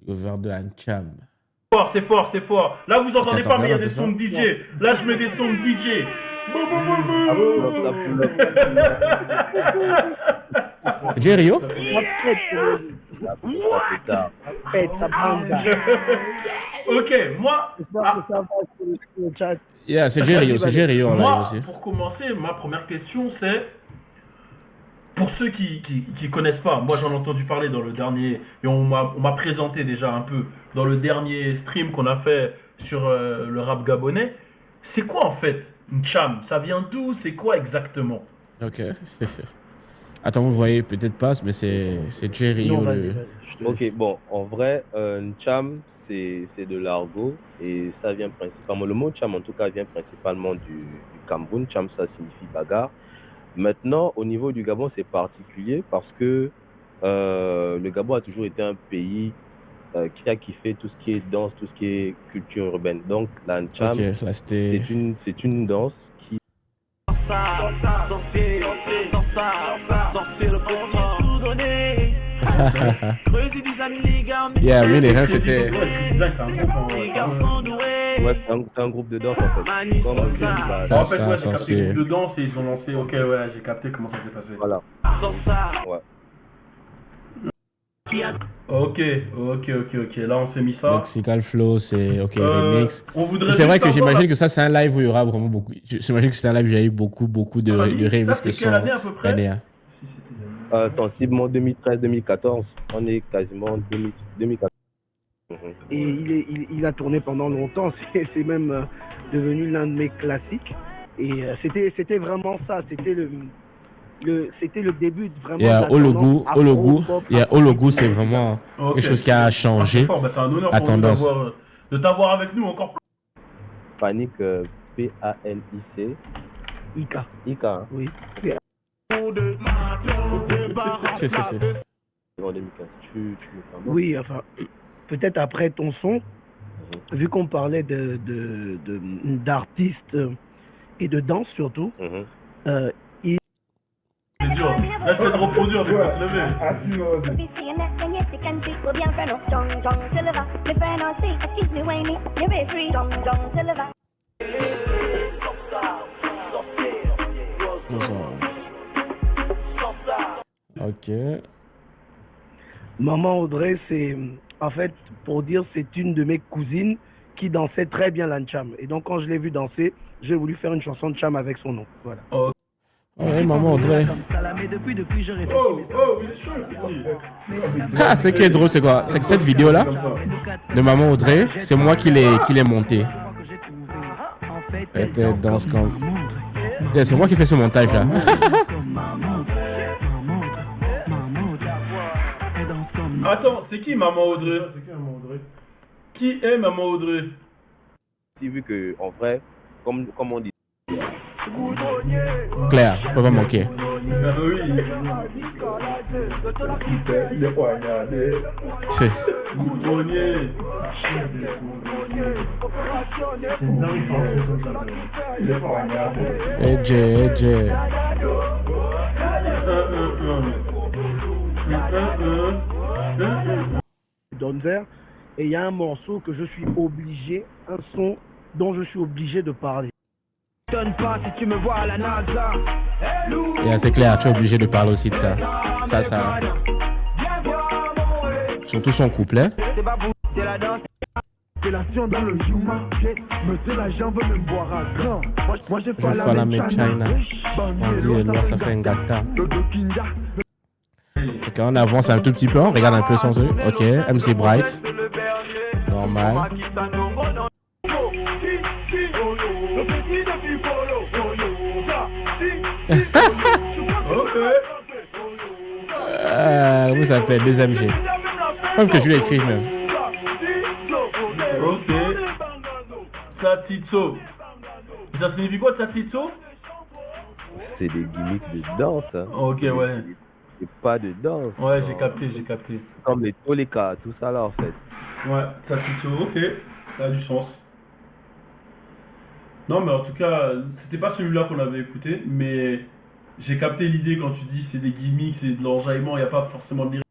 Over de Ancham. Fort, c'est fort, c'est fort. Là, vous entendez attends, pas, mais il y a regarde des un sons peu de DJ. Là, je mets des sons de DJ. Boum, boum, boum, boum. C'est Jerry, oh? Ok, moi. Yeah, c'est Jerry, c'est Jerry en live Moi, aussi. pour commencer, ma première question, c'est. Pour ceux qui connaissent pas, moi j'en ai entendu parler dans le dernier, et on m'a présenté déjà un peu dans le dernier stream qu'on a fait sur le rap gabonais. C'est quoi en fait une cham? Ça vient d'où? C'est quoi exactement? Ok. Attends, vous voyez peut-être pas, mais c'est Jerry. Non, le... vas-y. Ok, bon, en vrai, Ncham, c'est de l'argot et ça vient principalement, le mot Cham en tout cas vient principalement du Cameroun. Cham, ça signifie bagarre. Maintenant, au niveau du Gabon, c'est particulier parce que le Gabon a toujours été un pays qui a kiffé tout ce qui est danse, tout ce qui est culture urbaine. Donc, la Ncham, Ok, là c'était. c'est une danse qui... Yeah, mais les reins c'était. Ouais, c'est un groupe de danse en fait. Comme on dit, bah, Ça, En fait, ouais, j'ai capté c'est. groupe de danse et ils ont lancé. Ok, ouais, j'ai capté comment ça s'est passé. voilà. Ouais. Donc, Ok. Là, on s'est mis ça. Lexical Flow, c'est ok, remix. On voudrait C'est vrai juste que savoir j'imagine que ça, c'est un live où il y aura vraiment beaucoup. J'imagine que c'est un live où il y a eu beaucoup de remix de c'est quelle sons année à peu près? l'année, hein. Sensiblement 2013-2014. On est quasiment 2014. Et il a tourné pendant longtemps, c'est même devenu l'un de mes classiques. Et c'était vraiment ça, c'était le début de vraiment. Il y a de la Ologu, tendance Ologu, afro-pop, il y a Ologu, c'est vraiment Ok. quelque chose qui a changé C'est fort, bah, c'est un honneur la pour nous tendance. de t'avoir avec nous encore plus. Panic, P-A-N-I-C. Ika. Ika, hein. Oui. C'est. En 2015. Tu me parles. Oui, enfin, peut-être après ton son, vu qu'on parlait d'artistes et de danse surtout, il C'est dur. Là, c'est de reproduire, mais pas se lever. Ok. Maman Audrey, c'est en fait, pour dire, c'est une de mes cousines qui dansait très bien l'ancham. Et donc, quand je l'ai vue danser, j'ai voulu faire une chanson de cham avec son nom. Voilà. Oh, Ouais, maman Audrey. Mais depuis, je réfléchis. il est chaud, petit. Ah, ce qui est drôle, c'est quoi? C'est que cette vidéo-là de maman Audrey, c'est moi qui l'ai montée. Elle était danse comme. Yeah, c'est moi qui fais ce montage là. Attends, c'est qui Maman Audrey? Qui est Maman Audrey? Vu que, en vrai, comme on dit, Claire, faut pas manquer. Ah oui. C'est. Goudronnier. AJ. Donzer, et il y a un morceau que je suis obligé, un son dont je suis obligé de parler. Donne pas si tu me vois à la NASA. Yeah, c'est clair, tu es obligé de parler aussi de ça. Ça. Surtout son couplet. Dans le monsieur l'agent veut me voir à grand. Moi j'ai Je fais la même China. On dit, là, ça fait un gâteau. Ok, on avance un tout petit peu, on regarde un peu son truc. Ok, MC Bright. Normal. Vous s'appelle 2MG. Comme que je lui écris même. Ok. Satitso. Ça signifie quoi, Satitso? c'est des gimmicks de danse. Hein. Ok, ouais. C'est pas de danse. Ouais, j'ai capté. Comme les Toleka, tout ça là en fait. Ouais, Satitso, ok. Ça a du sens. Non, mais en tout cas, c'était pas celui-là qu'on avait écouté, mais j'ai capté l'idée quand tu dis c'est des gimmicks, c'est de l'enjaillement, il n'y a pas forcément de lyrique.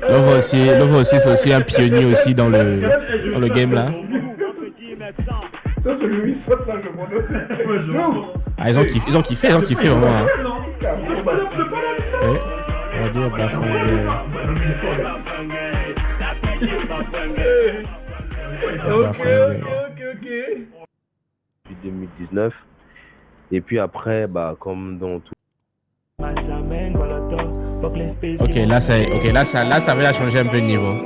Love aussi, c'est aussi un pionnier aussi dans le game là. Ah, ils ont kiffé vraiment. Hein. Ouais. On va dire Bafangé. Depuis 2019. Et puis après, bah, comme dans tout. Ok, là, ça va changer un peu de niveau.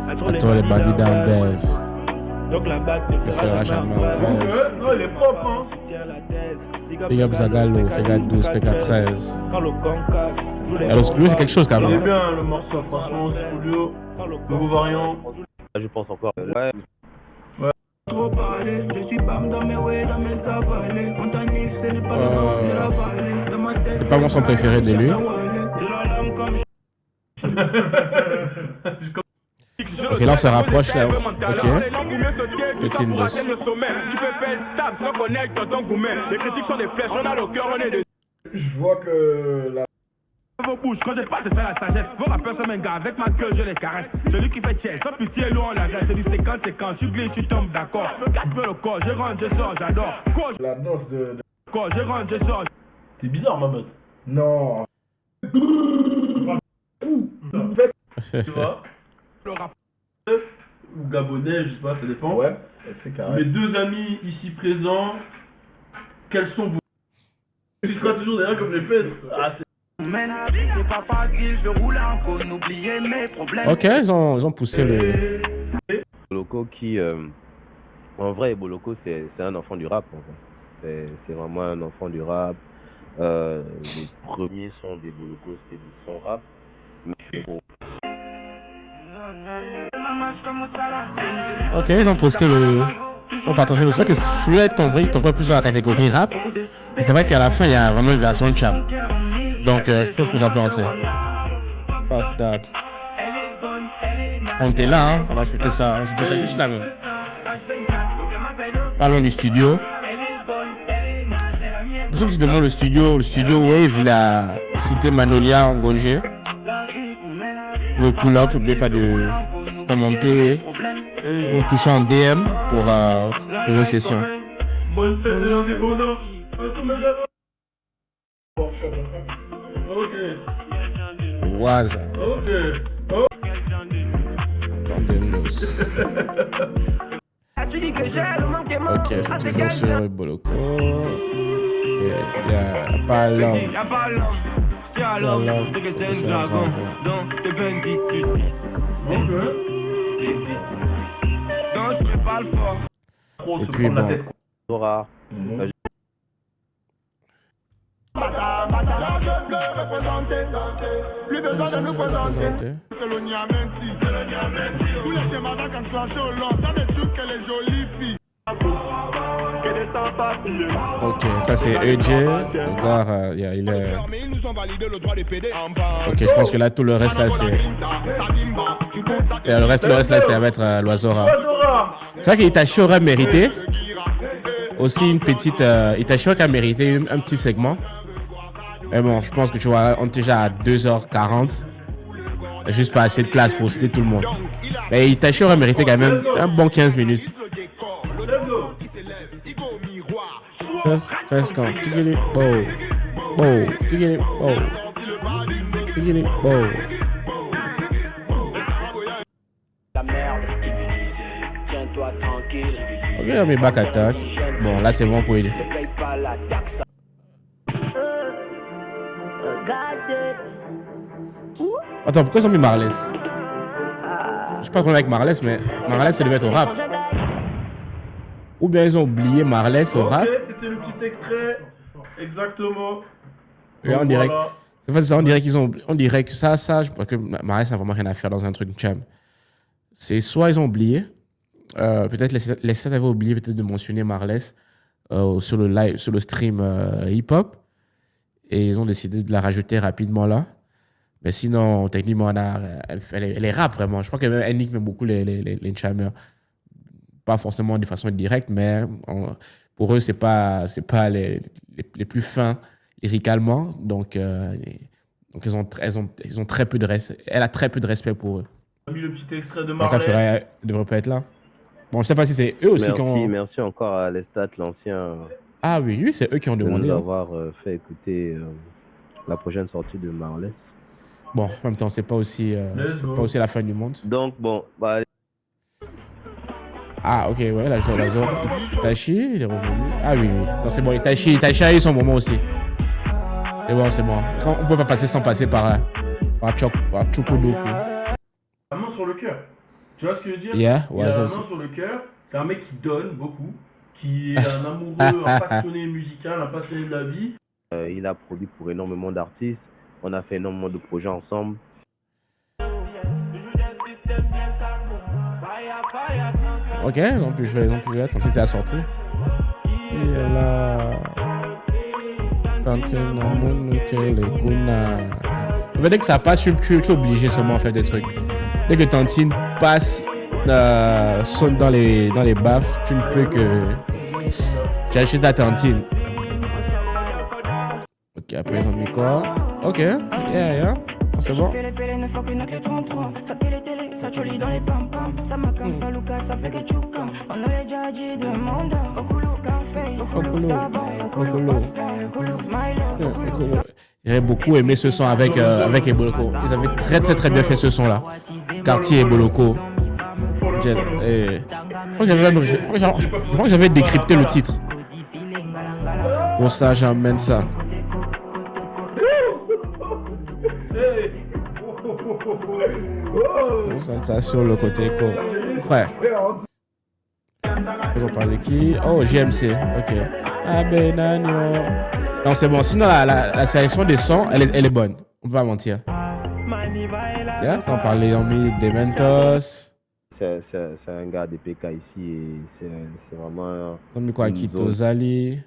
Attends, les bandits dans Bev. Il sera jamais en bref. Non, il est propre, hein. Big up Zagalo, PK12, PK13. Et le studio, c'est quelque chose quand Il est même. bien le morceau, franchement, studio, nouveau variant. Je pense encore. Ouais. C'est pas mon son préféré de lui. Ok, là on se rapproche là. Ok. Petit dos. Je vois que la... Vos bouches, quand je passe, c'est la sagesse. Vos rappeurs sont mes gars, avec ma gueule, je les caresse. Celui qui fait chess, sans pitié, loin, la reste. C'est du 50-50, je glisse, tu tombes d'accord. Me le corps, je rentre, je sors, j'adore. La noce de... Corps, je rentre, je sors. C'est bizarre, ma meute. Non. Tu vois, Le rap. ou gabonais, je sais pas, ça dépend. Ouais, c'est carré. Mes deux amis ici présents, quels sont vos... Tu seras toujours derrière comme les fesses. Ah, c'est... Ok, ils ont poussé le. Boloko qui, en vrai, Boloko, c'est un enfant du rap. En fait. C'est vraiment un enfant du rap. Les premiers sons des Boloko, c'était du son rap. Mais bon. Ok, ils ont posté le. On partagé le fait que Fluette, en vrai, il tombe plus sur la catégorie rap. Mais c'est vrai qu'à la fin, il y a vraiment une version de cham. Donc, je pense que ça peut entrer. Fuck that. On était là, hein. On va shooter ça juste là même. Parlons du studio. Pour ceux qui se demandent le studio Wave, il a cité Manolia en Ngongé. Vous pouvez pull up, n'oubliez pas de commenter ou toucher en DM pour une session. Waza. Ok, c'est toujours sur Boloko. Il n'y a pas l'homme. C'est un dragon. Et puis bon. Zora. Ok, ça c'est EJ. Le gars, il est. Ok, je pense que là tout le reste là c'est. Et le reste là ça va être l'Oisora. C'est vrai qu'Itachi aurait mérité aussi une petite. Itachi aurait mérité un petit segment. Mais bon, je pense que tu vois, on est déjà à 2h40. Juste pas assez de place pour citer tout le monde. Mais Itachi aurait mérité quand même un bon 15 minutes. First come, ticket it, bow, ticket it, bow, ticket it, bow. Ok, on met back attack. Bon, là c'est bon pour lui. Attends, pourquoi ils ont mis Marles? Je sais pas qu'on est avec Marles, mais Marles ça devait être au rap. Ou bien ils ont oublié Marles au rap. Ok, c'était le petit extrait. Exactement. Et on dirait, en fait, ça, on dirait qu'ils ont, on dirait que ça, je crois que Marles n'a vraiment rien à faire dans un truc de cham. C'est soit ils ont oublié, peut-être les sets avaient oublié peut-être de mentionner Marles sur le live, sur le stream hip-hop, et ils ont décidé de la rajouter rapidement là. Mais sinon, techniquement, elle est rap vraiment. Je crois qu'elle nique même beaucoup les chammers. Pas forcément de façon directe, mais pour eux, c'est pas les plus fins lyricalement. Donc ils ont très peu de respect. Elle a très peu de respect pour eux. On a mis le petit extrait de Donc elle Marley. devrait pas être là. Bon, je sais pas si c'est eux aussi qui ont... Merci encore à Lestat, l'ancien, Ah oui, c'est eux qui ont de demandé. nous Hein. avoir fait écouter la prochaine sortie de Marley. Bon, en même temps, c'est pas aussi la fin du monde. Donc, bon, bah, Ah, ok, ouais, là, Itachi, il est revenu. Ah oui, oui. Non, c'est bon, Itachi a eu son moment aussi. C'est bon. On peut pas passer sans passer par Chukudoku. La main sur le cœur. Tu vois ce que je veux dire? Yeah, il a la main aussi. sur le cœur. C'est un mec qui donne beaucoup, qui est un amoureux, un passionné musical, un passionné de la vie. il a produit pour énormément d'artistes. On a fait énormément de projets ensemble. Ok, ils ont pu jouer. Attends, c'était à sortir. Et là. Ça veut dire que ça passe, tu es obligé seulement à faire des trucs. Dès que Tantine passe, sonne dans les baffes, tu ne peux que. J'achète ta Tantine. Ok, après ils ont mis quoi? Ok, yeah. C'est bon. J'avais beaucoup aimé ce son avec Eboloko. Ils avaient très très très bien fait ce son là. Cartier et Eboloko. Je crois que j'avais décrypté le titre. Bon ça, j'emmène ça. Ça sur le côté écho. Frère. Ils ont parlé de qui? Oh, GMC. Ok. Abenagno. Non, c'est bon. Sinon, la sélection des sons, elle est bonne. On peut pas mentir. Yeah, on parlait, on mis des Mentos. C'est un gars de PK ici et c'est vraiment. On a mis quoi? Kito Zali.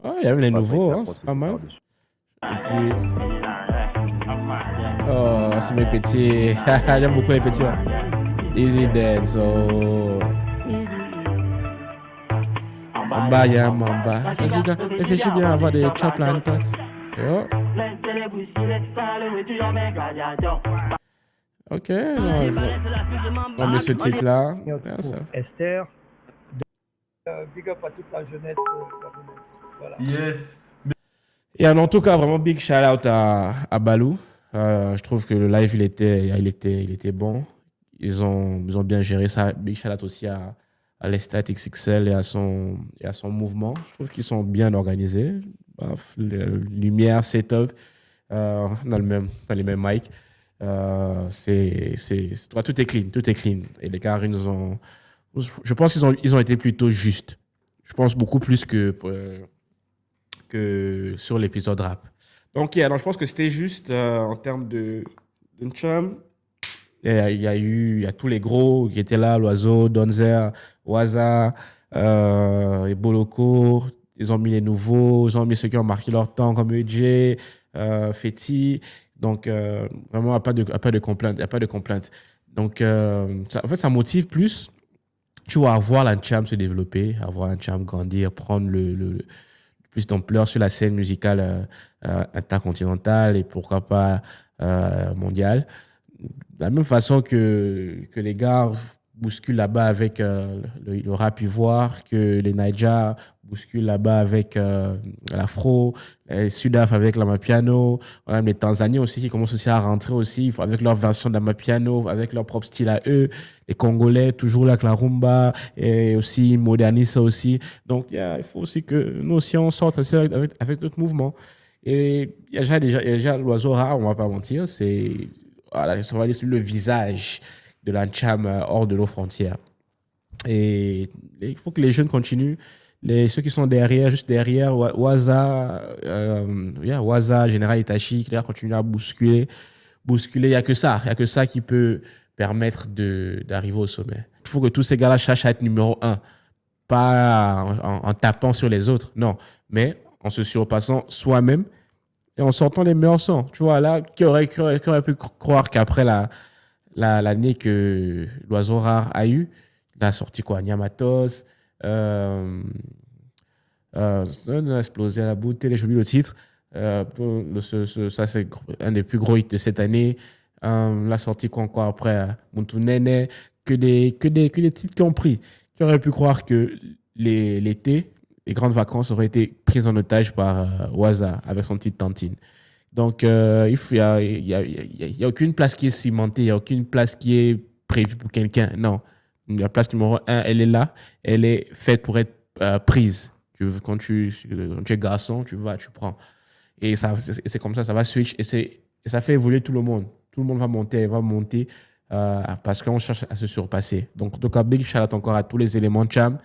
Oh, il y a même les nouveaux, hein, c'est pas mal. Et puis. Oh, c'est mes petits. J'aime beaucoup les petits. Là. Easy Dance, oh. Mamba, y'a Mamba. Réfléchis bien à avoir des chop lantot. Yo. Ok, on met ce titre-là. Esther. Big up à toute la jeunesse. Voilà. Yes. Et en tout cas, vraiment big shout out à Balou. Je trouve que le live, il était bon. Ils ont bien géré ça. Big shout out aussi à l'Estat XXL et à son mouvement. Je trouve qu'ils sont bien organisés. Bref, lumière, setup, dans les mêmes mics. Tout est clean. Et les gars, je pense qu'ils ont été plutôt justes. Je pense beaucoup plus que sur l'épisode rap. Donc, alors, je pense que c'était juste en termes de Ncham. Il y a tous les gros qui étaient là, Loiseau, Donzer, Waza, Eboloko. Ils ont mis les nouveaux, ils ont mis ceux qui ont marqué leur temps, comme EJ, Feti. Donc, vraiment, pas de complainte. Il n'y a pas de complainte. Donc, en fait, ça motive plus. Tu vas voir la Ncham se développer, avoir la Ncham grandir, prendre le plus d'ampleur sur la scène musicale intercontinentale et pourquoi pas mondiale. De la même façon que les gars bousculent là-bas avec le rap ivoire, que les Naija bousculent là-bas avec l'afro, les Sudaf avec l'amapiano, même les Tanzaniens aussi qui commencent aussi à rentrer aussi avec leur version d'amapiano, avec leur propre style à eux, les Congolais toujours là avec la rumba et aussi modernisent ça aussi. Donc il faut aussi que nous aussi on sorte aussi avec notre mouvement. Et il y a déjà l'oiseau rare, on va pas mentir, voilà, ça va dire le visage de la Ncham hors de nos frontières. Et il faut que les jeunes continuent. Ceux qui sont juste derrière, Waza, Général Itachi, qui continuent à bousculer. Il n'y a que ça qui peut permettre d'arriver au sommet. Il faut que tous ces gars-là cherchent à être numéro 1. Pas en tapant sur les autres, non. Mais en se surpassant soi-même et en sortant les meilleurs sons. Tu vois, là, qui aurait pu croire qu'après l'année que l'oiseau rare a eu. Il a sorti quoi? Nyamatos. Ça a explosé à la bouteille, j'ai oublié le titre. Ça, c'est un des plus gros hits de cette année. La sortie quoi encore après Muntu Nene, que des titres qui ont pris. Qui auraient pu croire que l'été, les grandes vacances auraient été prises en otage par Waza avec son titre Tantine. Donc, il y a aucune place qui est cimentée, il n'y a aucune place qui est prévue pour quelqu'un. Non. La place numéro 1, elle est là. Elle est faite pour être prise. Quand tu es garçon, tu vas, tu prends. Et c'est comme ça va switch. Et ça fait évoluer tout le monde. Tout le monde va monter parce qu'on cherche à se surpasser. Donc, big shout out encore à tous les éléments de Cham.